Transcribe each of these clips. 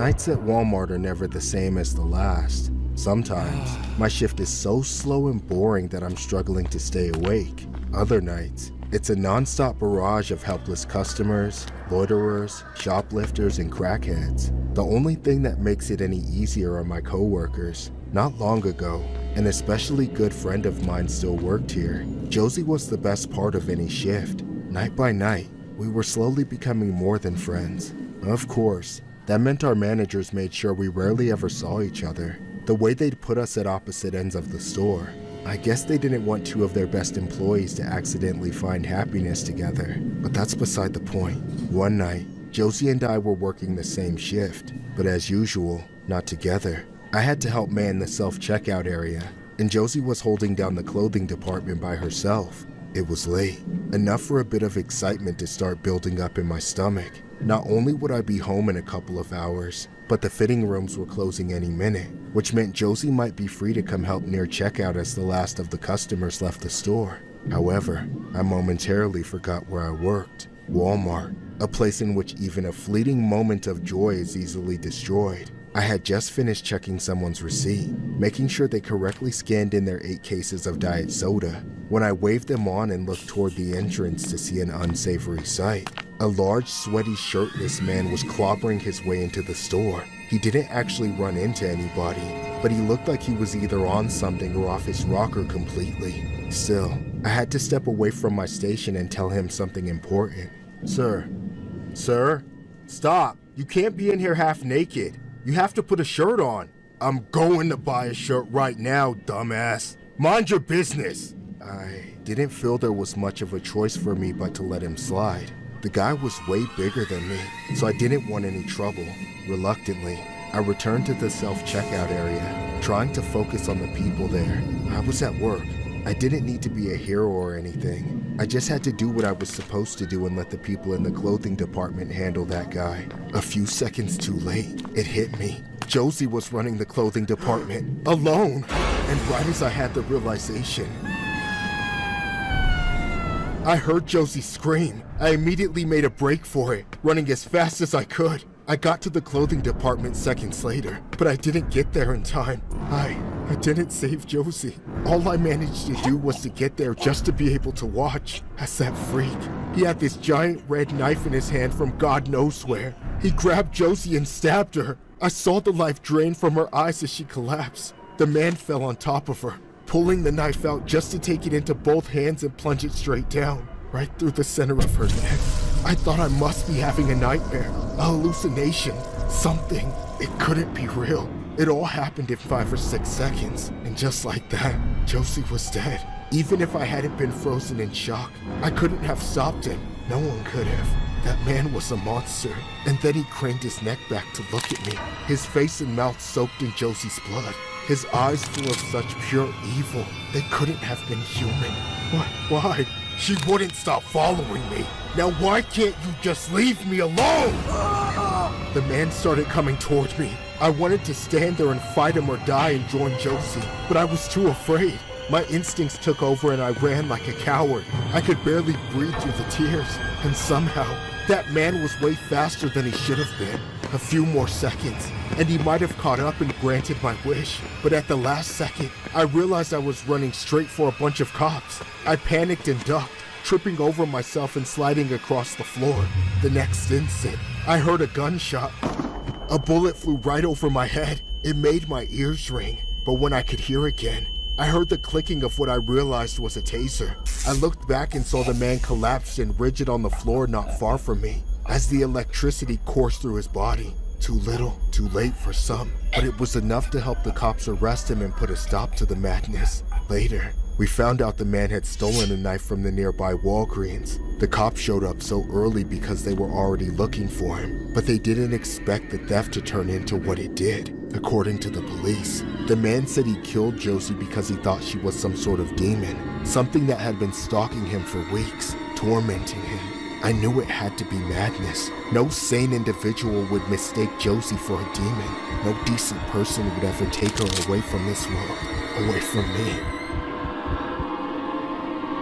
Nights at Walmart are never the same as the last. Sometimes, my shift is so slow and boring that I'm struggling to stay awake. Other nights, it's a non-stop barrage of helpless customers, loiterers, shoplifters, and crackheads. The only thing that makes it any easier are my coworkers. Not long ago, an especially good friend of mine still worked here. Josie was the best part of any shift. Night by night, we were slowly becoming more than friends. Of course, that meant our managers made sure we rarely ever saw each other. The way they'd put us at opposite ends of the store. I guess they didn't want two of their best employees to accidentally find happiness together, but that's beside the point. One night, Josie and I were working the same shift, but as usual, not together. I had to help man the self-checkout area, and Josie was holding down the clothing department by herself. It was late, enough for a bit of excitement to start building up in my stomach. Not only would I be home in a couple of hours, but the fitting rooms were closing any minute, which meant Josie might be free to come help near checkout as the last of the customers left the store. However, I momentarily forgot where I worked. Walmart, a place in which even a fleeting moment of joy is easily destroyed. I had just finished checking someone's receipt, making sure they correctly scanned in their 8 cases of diet soda, when I waved them on and looked toward the entrance to see an unsavory sight. A large, sweaty, shirtless man was clobbering his way into the store. He didn't actually run into anybody, but he looked like he was either on something or off his rocker completely. Still, I had to step away from my station and tell him something important. Sir, stop. You can't be in here half naked. You have to put a shirt on. I'm going to buy a shirt right now, dumbass. Mind your business. I didn't feel there was much of a choice for me but to let him slide. The guy was way bigger than me, so I didn't want any trouble. Reluctantly, I returned to the self-checkout area, trying to focus on the people there. I was at work. I didn't need to be a hero or anything. I just had to do what I was supposed to do and let the people in the clothing department handle that guy. A few seconds too late, it hit me. Josie was running the clothing department, alone. And right as I had the realization, I heard Josie scream. I immediately made a break for it, running as fast as I could. I got to the clothing department seconds later, but I didn't get there in time. I didn't save Josie. All I managed to do was to get there just to be able to watch as that freak. He had this giant red knife in his hand from God knows where. He grabbed Josie and stabbed her. I saw the life drain from her eyes as she collapsed. The man fell on top of her, pulling the knife out just to take it into both hands and plunge it straight down, right through the center of her neck. I thought I must be having a nightmare, a hallucination, something. It couldn't be real. It all happened in 5 or 6 seconds, and just like that, Josie was dead. Even if I hadn't been frozen in shock, I couldn't have stopped him. No one could have. That man was a monster. And then he craned his neck back to look at me, his face and mouth soaked in Josie's blood, his eyes full of such pure evil. They couldn't have been human. Why? She wouldn't stop following me. Now why can't you just leave me alone? The man started coming toward me. I wanted to stand there and fight him or die and join Josie, but I was too afraid. My instincts took over and I ran like a coward. I could barely breathe through the tears, and somehow, that man was way faster than he should have been. A few more seconds, and he might have caught up and granted my wish. But at the last second, I realized I was running straight for a bunch of cops. I panicked and ducked, tripping over myself and sliding across the floor. The next instant, I heard a gunshot. A bullet flew right over my head. It made my ears ring, but when I could hear again, I heard the clicking of what I realized was a taser. I looked back and saw the man collapsed and rigid on the floor not far from me, as the electricity coursed through his body. Too little, too late for some, but it was enough to help the cops arrest him and put a stop to the madness. Later, we found out the man had stolen a knife from the nearby Walgreens. The cops showed up so early because they were already looking for him, but they didn't expect the theft to turn into what it did. According to the police, the man said he killed Josie because he thought she was some sort of demon, something that had been stalking him for weeks, tormenting him. I knew it had to be madness. No sane individual would mistake Josie for a demon. No decent person would ever take her away from this world, away from me.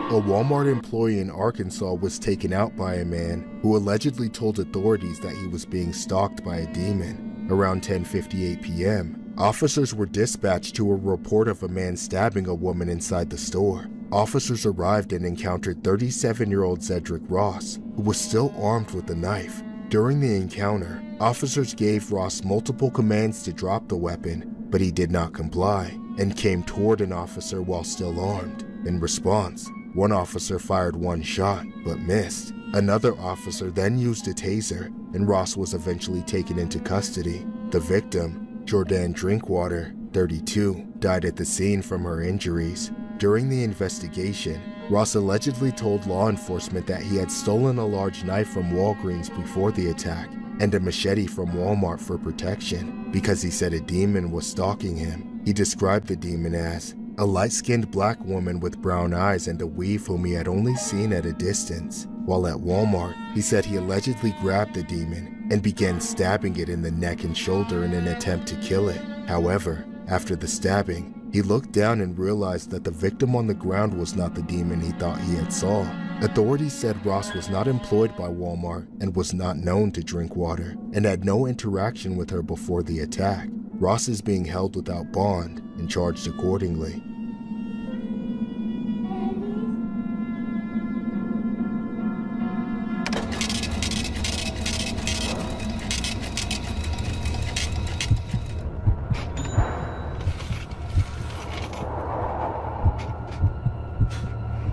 A Walmart employee in Arkansas was taken out by a man who allegedly told authorities that he was being stalked by a demon. Around 10:58 p.m., officers were dispatched to a report of a man stabbing a woman inside the store. Officers arrived and encountered 37-year-old Zedric Ross, who was still armed with a knife. During the encounter, officers gave Ross multiple commands to drop the weapon, but he did not comply and came toward an officer while still armed. In response, one officer fired one shot, but missed. Another officer then used a taser, and Ross was eventually taken into custody. The victim, Jordan Drinkwater, 32, died at the scene from her injuries. During the investigation, Ross allegedly told law enforcement that he had stolen a large knife from Walgreens before the attack and a machete from Walmart for protection because he said a demon was stalking him. He described the demon as a light-skinned black woman with brown eyes and a weave whom he had only seen at a distance. While at Walmart, he said he allegedly grabbed the demon and began stabbing it in the neck and shoulder in an attempt to kill it. However, after the stabbing, he looked down and realized that the victim on the ground was not the demon he thought he had saw. Authorities said Ross was not employed by Walmart and was not known to Drinkwater and had no interaction with her before the attack. Ross is being held without bond and charged accordingly.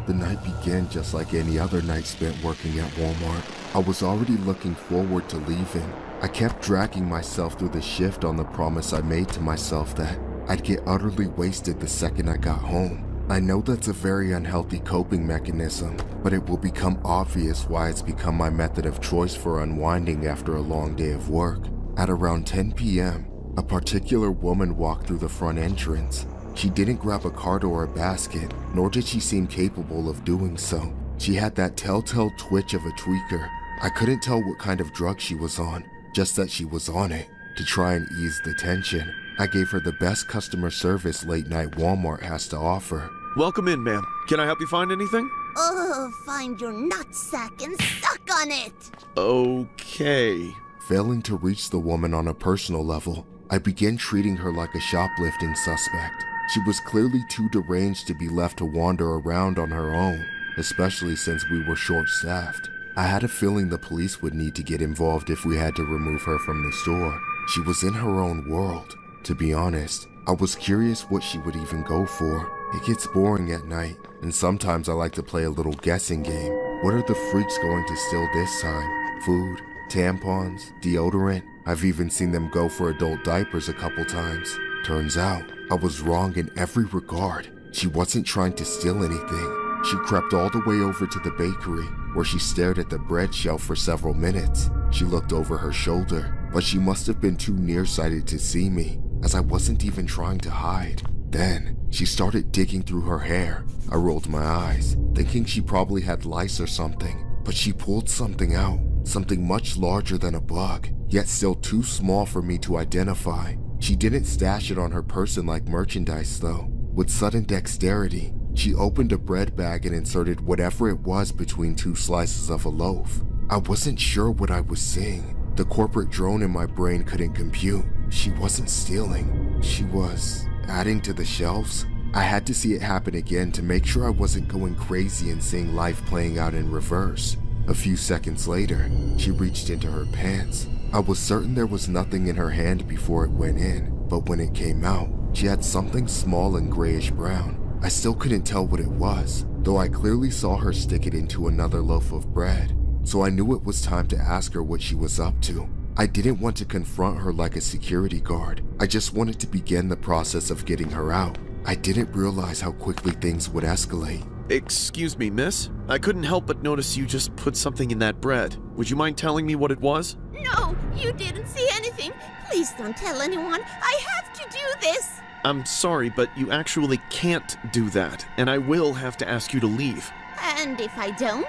The night began just like any other night spent working at Walmart. I was already looking forward to leaving. I kept dragging myself through the shift on the promise I made to myself that I'd get utterly wasted the second I got home. I know that's a very unhealthy coping mechanism, but it will become obvious why it's become my method of choice for unwinding after a long day of work. At around 10 p.m., a particular woman walked through the front entrance. She didn't grab a cart or a basket, nor did she seem capable of doing so. She had that telltale twitch of a tweaker. I couldn't tell what kind of drug she was on, just that she was on it. To try and ease the tension, I gave her the best customer service late-night Walmart has to offer. Welcome in, ma'am. Can I help you find anything? Oh, find your nutsack and suck on it! Okay. Failing to reach the woman on a personal level, I began treating her like a shoplifting suspect. She was clearly too deranged to be left to wander around on her own, especially since we were short-staffed. I had a feeling the police would need to get involved if we had to remove her from the store. She was in her own world. To be honest, I was curious what she would even go for. It gets boring at night, and sometimes I like to play a little guessing game. What are the freaks going to steal this time? Food? Tampons? Deodorant? I've even seen them go for adult diapers a couple times. Turns out, I was wrong in every regard. She wasn't trying to steal anything. She crept all the way over to the bakery, where she stared at the bread shelf for several minutes. She looked over her shoulder, but she must have been too nearsighted to see me, as I wasn't even trying to hide. Then, she started digging through her hair. I rolled my eyes, thinking she probably had lice or something, but she pulled something out, something much larger than a bug, yet still too small for me to identify. She didn't stash it on her person like merchandise though. With sudden dexterity, she opened a bread bag and inserted whatever it was between two slices of a loaf. I wasn't sure what I was seeing. The corporate drone in my brain couldn't compute. She wasn't stealing. She was adding to the shelves. I had to see it happen again to make sure I wasn't going crazy and seeing life playing out in reverse. A few seconds later, she reached into her pants. I was certain there was nothing in her hand before it went in, but when it came out, she had something small and grayish brown. I still couldn't tell what it was, though I clearly saw her stick it into another loaf of bread, so I knew it was time to ask her what she was up to. I didn't want to confront her like a security guard. I just wanted to begin the process of getting her out. I didn't realize how quickly things would escalate. Excuse me, miss. I couldn't help but notice you just put something in that bread. Would you mind telling me what it was? No, you didn't see anything. Please don't tell anyone. I have to do this. I'm sorry, but you actually can't do that, and I will have to ask you to leave. And if I don't?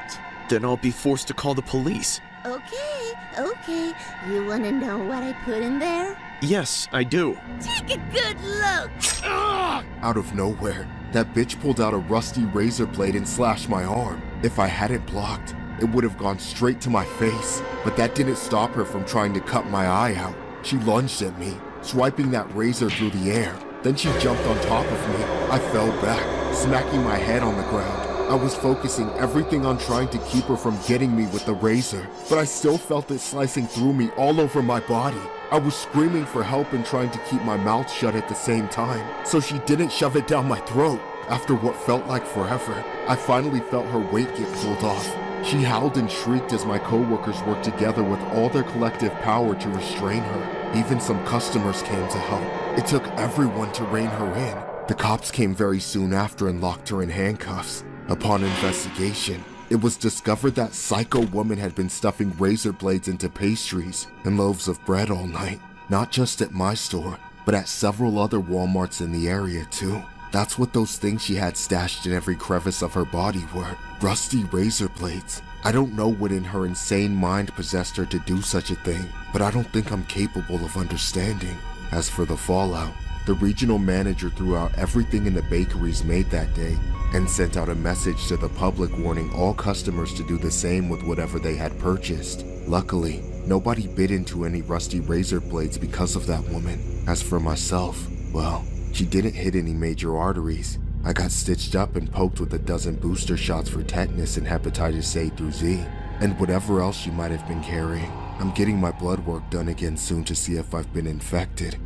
Then I'll be forced to call the police. Okay. You want to know what I put in there? Yes, I do. Take a good look. Out of nowhere, that bitch pulled out a rusty razor blade and slashed my arm. If I hadn't blocked, it would have gone straight to my face, but that didn't stop her from trying to cut my eye out. She lunged at me, swiping that razor through the air. Then she jumped on top of me. I fell back, smacking my head on the ground. I was focusing everything on trying to keep her from getting me with the razor, but I still felt it slicing through me all over my body. I was screaming for help and trying to keep my mouth shut at the same time, so she didn't shove it down my throat. After what felt like forever, I finally felt her weight get pulled off. She howled and shrieked as my coworkers worked together with all their collective power to restrain her. Even some customers came to help. It took everyone to rein her in. The cops came very soon after and locked her in handcuffs. Upon investigation, it was discovered that psycho woman had been stuffing razor blades into pastries and loaves of bread all night, not just at my store, but at several other Walmarts in the area too. That's what those things she had stashed in every crevice of her body were, rusty razor blades. I don't know what in her insane mind possessed her to do such a thing, but I don't think I'm capable of understanding. As for the fallout, the regional manager threw out everything in the bakeries made that day and sent out a message to the public warning all customers to do the same with whatever they had purchased. Luckily, nobody bit into any rusty razor blades because of that woman. As for myself, well, she didn't hit any major arteries. I got stitched up and poked with a dozen booster shots for tetanus and hepatitis A through Z, and whatever else she might have been carrying. I'm getting my blood work done again soon to see if I've been infected.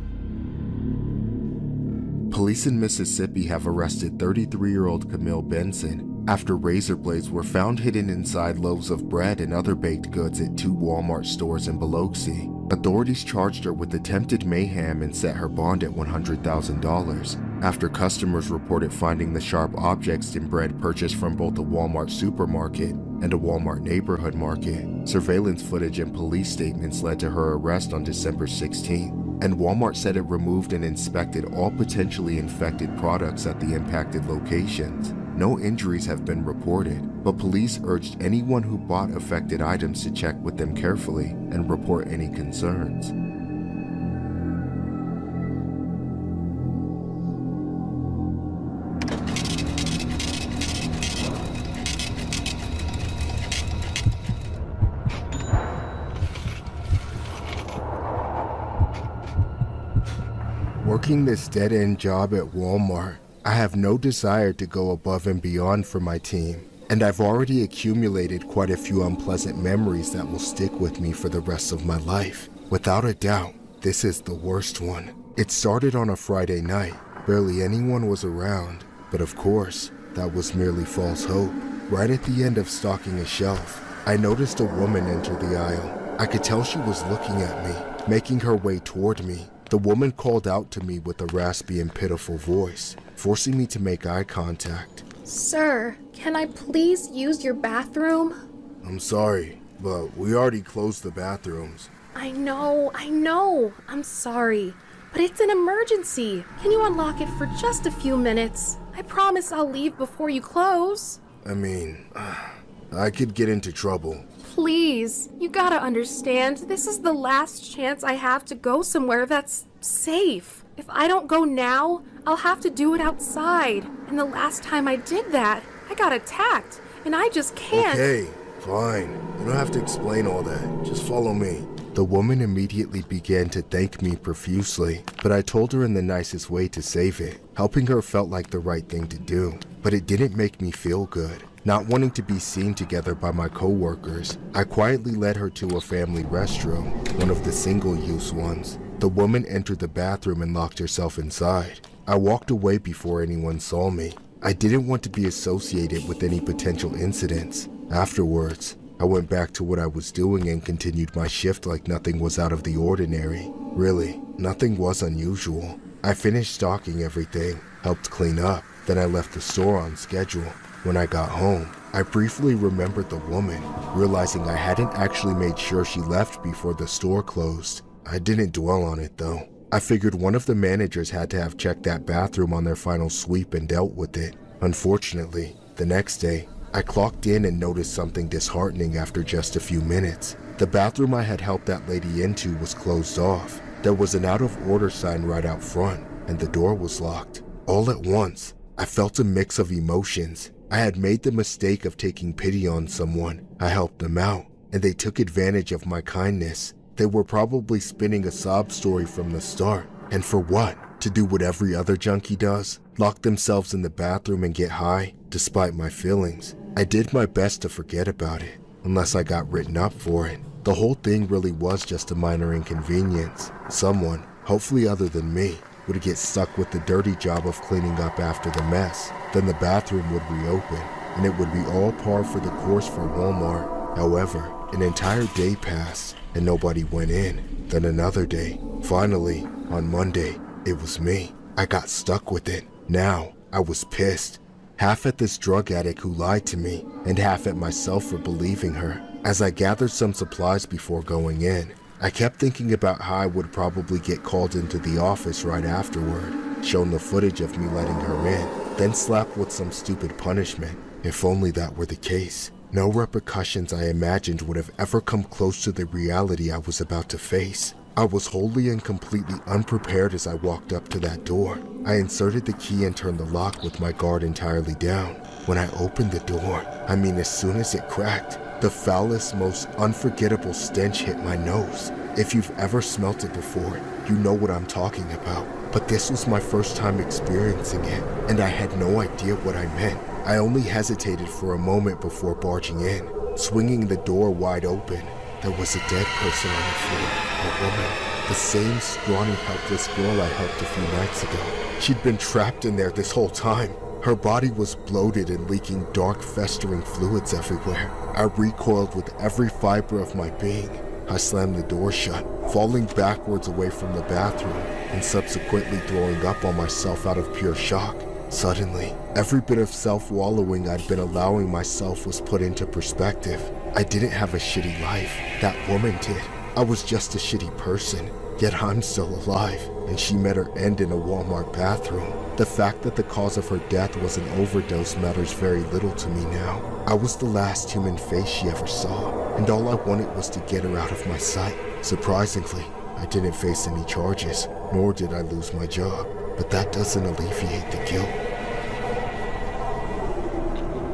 Police in Mississippi have arrested 33-year-old Camille Benson after razor blades were found hidden inside loaves of bread and other baked goods at 2 Walmart stores in Biloxi. Authorities charged her with attempted mayhem and set her bond at $100,000 after customers reported finding the sharp objects in bread purchased from both a Walmart supermarket and a Walmart neighborhood market. Surveillance footage and police statements led to her arrest on December 16th. And Walmart said it removed and inspected all potentially infected products at the impacted locations. No injuries have been reported, but police urged anyone who bought affected items to check with them carefully and report any concerns. Working this dead-end job at Walmart, I have no desire to go above and beyond for my team, and I've already accumulated quite a few unpleasant memories that will stick with me for the rest of my life. Without a doubt, this is the worst one. It started on a Friday night. Barely anyone was around, but of course, that was merely false hope. Right at the end of stocking a shelf, I noticed a woman enter the aisle. I could tell she was looking at me, making her way toward me. The woman called out to me with a raspy and pitiful voice, forcing me to make eye contact. Sir, can I please use your bathroom? I'm sorry, but we already closed the bathrooms. I know. I'm sorry. But it's an emergency. Can you unlock it for just a few minutes? I promise I'll leave before you close. I mean, I could get into trouble. Please, you gotta understand, this is the last chance I have to go somewhere that's safe. If I don't go now, I'll have to do it outside. And the last time I did that, I got attacked, and I just can't. Okay, fine. You don't have to explain all that. Just follow me. The woman immediately began to thank me profusely, but I told her in the nicest way to save it. Helping her felt like the right thing to do, but it didn't make me feel good. Not wanting to be seen together by my coworkers, I quietly led her to a family restroom, one of the single-use ones. The woman entered the bathroom and locked herself inside. I walked away before anyone saw me. I didn't want to be associated with any potential incidents. Afterwards, I went back to what I was doing and continued my shift like nothing was out of the ordinary. Really, nothing was unusual. I finished stocking everything, helped clean up, then I left the store on schedule. When I got home, I briefly remembered the woman, realizing I hadn't actually made sure she left before the store closed. I didn't dwell on it though. I figured one of the managers had to have checked that bathroom on their final sweep and dealt with it. Unfortunately, the next day, I clocked in and noticed something disheartening after just a few minutes. The bathroom I had helped that lady into was closed off. There was an out of order sign right out front, and the door was locked. All at once, I felt a mix of emotions. I had made the mistake of taking pity on someone. I helped them out, and they took advantage of my kindness. They were probably spinning a sob story from the start. And for what? To do what every other junkie does? Lock themselves in the bathroom and get high, despite my feelings. I did my best to forget about it, unless I got written up for it. The whole thing really was just a minor inconvenience. Someone, hopefully other than me, would get stuck with the dirty job of cleaning up after the mess. Then the bathroom would reopen, and it would be all par for the course for Walmart. However, an entire day passed, and nobody went in. Then another day. Finally, on Monday, it was me. I got stuck with it. Now, I was pissed. Half at this drug addict who lied to me, and half at myself for believing her. As I gathered some supplies before going in, I kept thinking about how I would probably get called into the office right afterward, shown the footage of me letting her in, then slapped with some stupid punishment. If only that were the case. No repercussions I imagined would have ever come close to the reality I was about to face. I was wholly and completely unprepared as I walked up to that door. I inserted the key and turned the lock with my guard entirely down. When I opened the door, as soon as it cracked, the foulest, most unforgettable stench hit my nose. If you've ever smelt it before, you know what I'm talking about. But this was my first time experiencing it, and I had no idea what I meant. I only hesitated for a moment before barging in. Swinging the door wide open, there was a dead person on the floor, a woman. The same scrawny, helpless girl I helped a few nights ago. She'd been trapped in there this whole time. Her body was bloated and leaking dark, festering fluids everywhere. I recoiled with every fiber of my being. I slammed the door shut, falling backwards away from the bathroom, and subsequently throwing up on myself out of pure shock. Suddenly, every bit of self-wallowing I'd been allowing myself was put into perspective. I didn't have a shitty life. That woman did. I was just a shitty person. Yet I'm still alive, and she met her end in a Walmart bathroom. The fact that the cause of her death was an overdose matters very little to me now. I was the last human face she ever saw, and all I wanted was to get her out of my sight. Surprisingly, I didn't face any charges, nor did I lose my job, but that doesn't alleviate the guilt.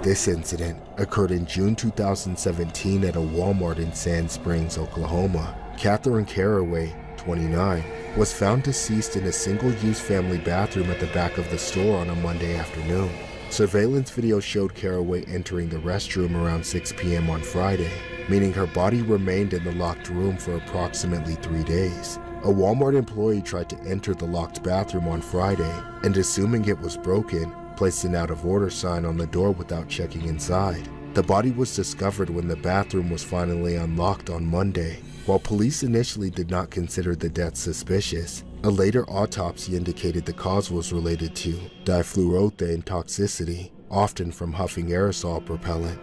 This incident occurred in June 2017 at a Walmart in Sand Springs, Oklahoma. Catherine Caraway, 29, was found deceased in a single-use family bathroom at the back of the store on a Monday afternoon. Surveillance video showed Caraway entering the restroom around 6 p.m. on Friday, meaning her body remained in the locked room for approximately 3 days. A Walmart employee tried to enter the locked bathroom on Friday, and assuming it was broken, placed an out-of-order sign on the door without checking inside. The body was discovered when the bathroom was finally unlocked on Monday. While police initially did not consider the death suspicious, a later autopsy indicated the cause was related to difluoroethane toxicity, often from huffing aerosol propellant.